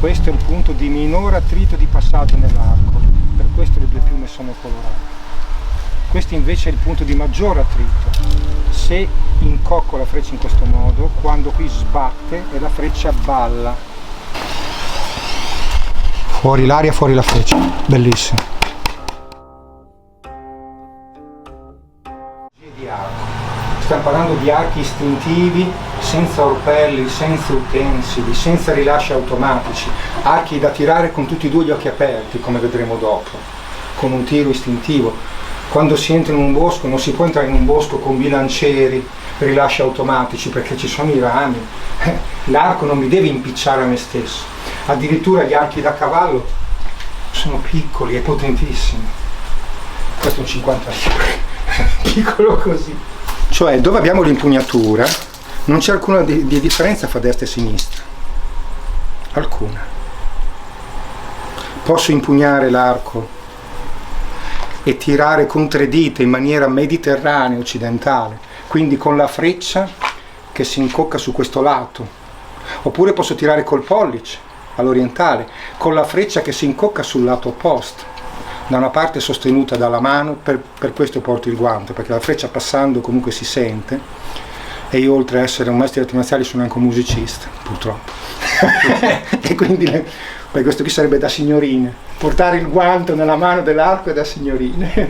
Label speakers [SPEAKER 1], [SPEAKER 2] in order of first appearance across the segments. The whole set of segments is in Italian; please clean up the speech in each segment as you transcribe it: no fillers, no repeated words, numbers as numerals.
[SPEAKER 1] Questo è il punto di minor attrito di passaggio nell'arco, per questo le due piume sono colorate. Questo invece è il punto di maggior attrito. Se incocco la freccia in questo modo, quando qui sbatte e la freccia balla. Fuori l'aria, fuori la freccia. Bellissimo. Di arco. Stiamo parlando di archi istintivi, senza orpelli, senza utensili, senza rilasci automatici, archi da tirare con tutti e due gli occhi aperti, come vedremo dopo, con un tiro istintivo. Quando si entra in un bosco non si può entrare in un bosco con bilancieri, rilasci automatici, perché ci sono i rami. L'arco non mi deve impicciare a me stesso. Addirittura gli archi da cavallo sono piccoli e potentissimi. Questo è un 50 litri, piccolo così. Cioè, dove abbiamo l'impugnatura non c'è alcuna di differenza fra destra e sinistra. Alcuna. Posso impugnare l'arco e tirare con 3 dita in maniera mediterranea occidentale, quindi con la freccia che si incocca su questo lato, oppure posso tirare col pollice all'orientale con la freccia che si incocca sul lato opposto, da una parte sostenuta dalla mano. Per questo porto il guanto, perché la freccia passando comunque si sente, e io oltre a essere un maestro di arti marziali sono anche un musicista, purtroppo. E quindi per questo qui sarebbe da signorine, portare il guanto nella mano dell'arco è da signorine.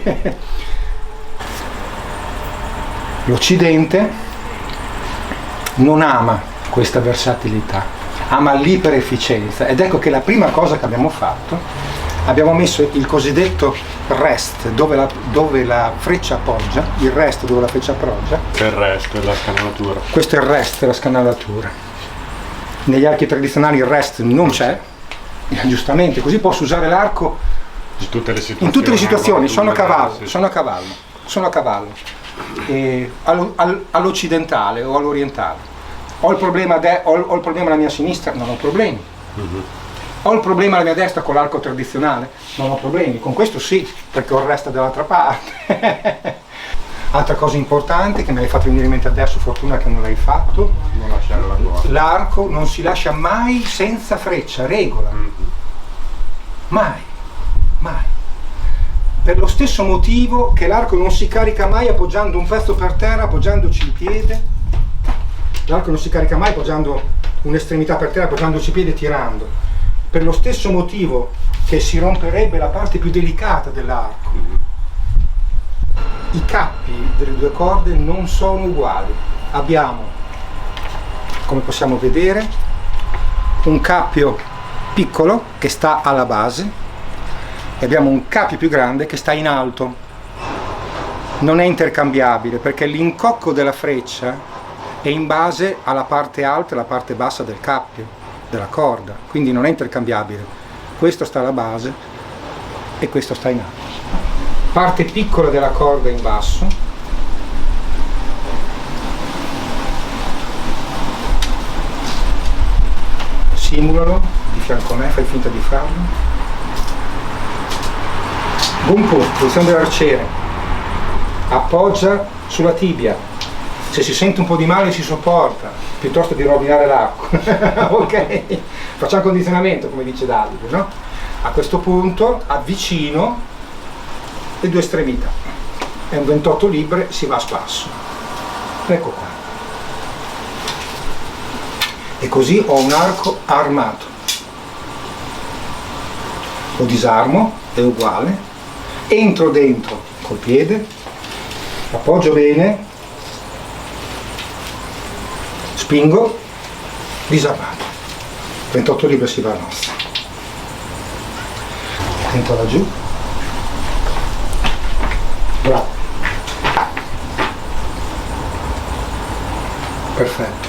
[SPEAKER 1] L'Occidente non ama questa versatilità, ama l'iperefficienza, ed ecco che la prima cosa che abbiamo fatto, abbiamo messo il cosiddetto rest, dove la freccia appoggia, il rest dove la freccia appoggia.
[SPEAKER 2] Il rest è la scanalatura.
[SPEAKER 1] Questo è il rest, la scanalatura. Negli archi tradizionali il rest non c'è, giustamente, così posso usare l'arco
[SPEAKER 2] in tutte le situazioni.
[SPEAKER 1] Sono a cavallo, all'occidentale o all'orientale. Ho il problema alla mia sinistra, non ho problemi. Ho il problema alla mia destra con l'arco tradizionale, non ho problemi. Con questo sì, perché ho il resto dall'altra parte. Altra cosa importante che me l'hai fatto venire in mente adesso, fortuna che non l'hai fatto,
[SPEAKER 2] Non lasciare la corda.
[SPEAKER 1] l'arco non si lascia mai senza freccia, regola. Mai. Per lo stesso motivo che l'arco non si carica mai appoggiando un pezzo per terra, appoggiandoci il piede. L'arco non si carica mai appoggiando un'estremità per terra, appoggiandoci il piede e tirando. Per lo stesso motivo che si romperebbe la parte più delicata dell'arco. I cappi delle due corde non sono uguali. Abbiamo, come possiamo vedere, un cappio piccolo che sta alla base e abbiamo un cappio più grande che sta in alto. Non è intercambiabile perché l'incocco della freccia è in base alla parte alta e alla parte bassa del cappio, della corda, quindi non è intercambiabile. Questo sta alla base e questo sta in alto. Parte piccola della corda in basso, simulalo di fianco a me, fai finta di farlo. Gunpo, posizione dell'arciere, appoggia sulla tibia, se si sente un po' di male si sopporta, piuttosto di rovinare l'arco. Ok? Facciamo condizionamento, come dice Davide, no? A questo punto avvicino le due estremità, è un 28 libbre, si va a spasso, ecco qua, e così ho un arco armato. Lo disarmo, è uguale, entro dentro col piede, appoggio bene, spingo, disarmato, 28 libbre si va a nostra, attento laggiù. Bravo. Perfetto.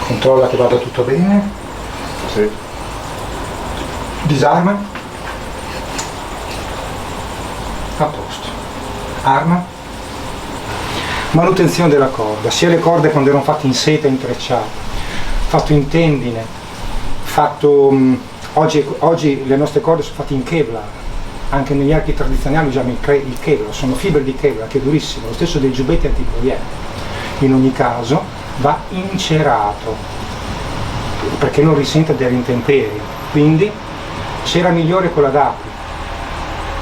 [SPEAKER 1] Controlla che vada tutto bene.
[SPEAKER 2] Sì.
[SPEAKER 1] Disarma. A posto. Arma. Manutenzione della corda. Sia le corde quando erano fatte in seta intrecciata, fatto in tendine, fatto oggi le nostre corde sono fatte in Kevlar. Anche negli archi tradizionali usiamo il Kevlar, sono fibre di Kevlar, che è durissimo, lo stesso dei giubbetti antiproiettili. In ogni caso va incerato. perché non risenta delle intemperie. Quindi cera migliore quella d'acqua.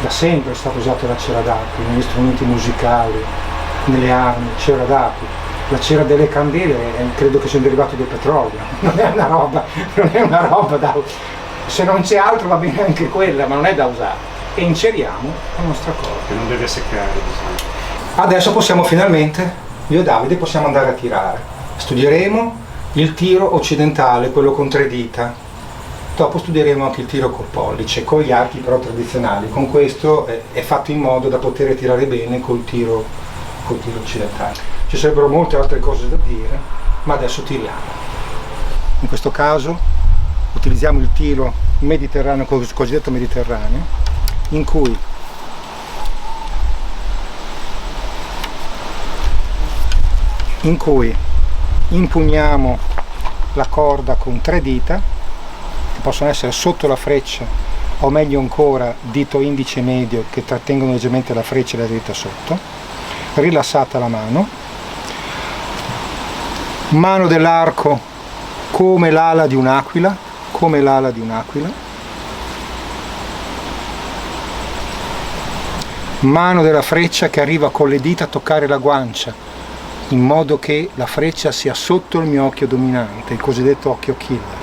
[SPEAKER 1] Da sempre è stato usato la cera d'acqua negli strumenti musicali, nelle armi, cera d'acqua. La cera delle candele credo che sia un derivato del petrolio, non è una roba da... Se non c'è altro va bene anche quella, ma non è da usare. E inceriamo la nostra cosa.
[SPEAKER 2] Che non deve seccare, diciamo.
[SPEAKER 1] Adesso possiamo finalmente, io e Davide, possiamo andare a tirare. Studieremo il tiro occidentale, quello con 3 dita. Dopo studieremo anche il tiro col pollice, con gli archi però tradizionali. Con questo è fatto in modo da poter tirare bene col tiro occidentale. Ci sarebbero molte altre cose da dire, ma adesso tiriamo. In questo caso utilizziamo il tiro mediterraneo, cosiddetto mediterraneo, in cui impugniamo la corda con 3 dita, che possono essere sotto la freccia o meglio ancora dito indice e medio che trattengono leggermente la freccia e la dita sotto, rilassata la mano dell'arco come l'ala di un'aquila, mano della freccia che arriva con le dita a toccare la guancia, in modo che la freccia sia sotto il mio occhio dominante, il cosiddetto occhio killer.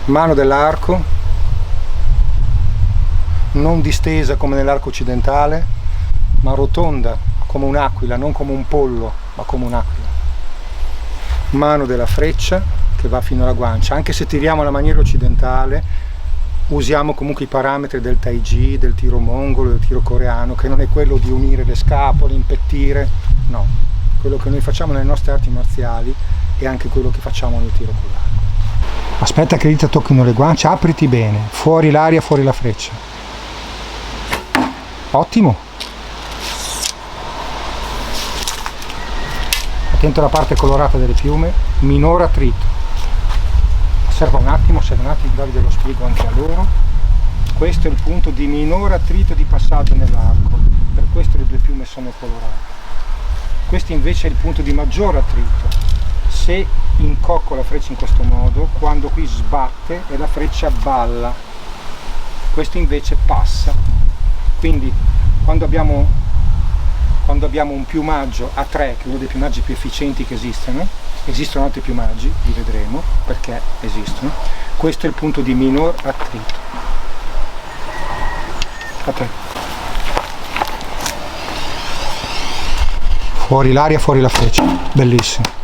[SPEAKER 1] Mano dell'arco, non distesa come nell'arco occidentale, ma rotonda come un'aquila, non come un pollo, ma come un'aquila. Mano della freccia che va fino alla guancia. Anche se tiriamo alla maniera occidentale, usiamo comunque i parametri del Tai Chi, del tiro mongolo, del tiro coreano, che non è quello di unire le scapole, impettire, no. Quello che noi facciamo nelle nostre arti marziali è anche quello che facciamo nel tiro con l'arco. Aspetta che le dita tocchino le guance, apriti bene, fuori l'aria, fuori la freccia. Ottimo. Attento alla parte colorata delle piume, minor attrito. Osserva un attimo, Davide, lo spiego anche a loro. Questo è il punto di minor attrito di passaggio nell'arco, per questo le 2 piume sono colorate. Questo invece è il punto di maggior attrito. Se incocco la freccia in questo modo, quando qui sbatte e la freccia balla, questo invece passa. Quindi quando abbiamo un piumaggio a 3, che è uno dei piumaggi più efficienti che esistono altri piumaggi, li vedremo perché esistono, questo è il punto di minor attrito. A 3. Fuori l'aria, fuori la freccia, bellissimo.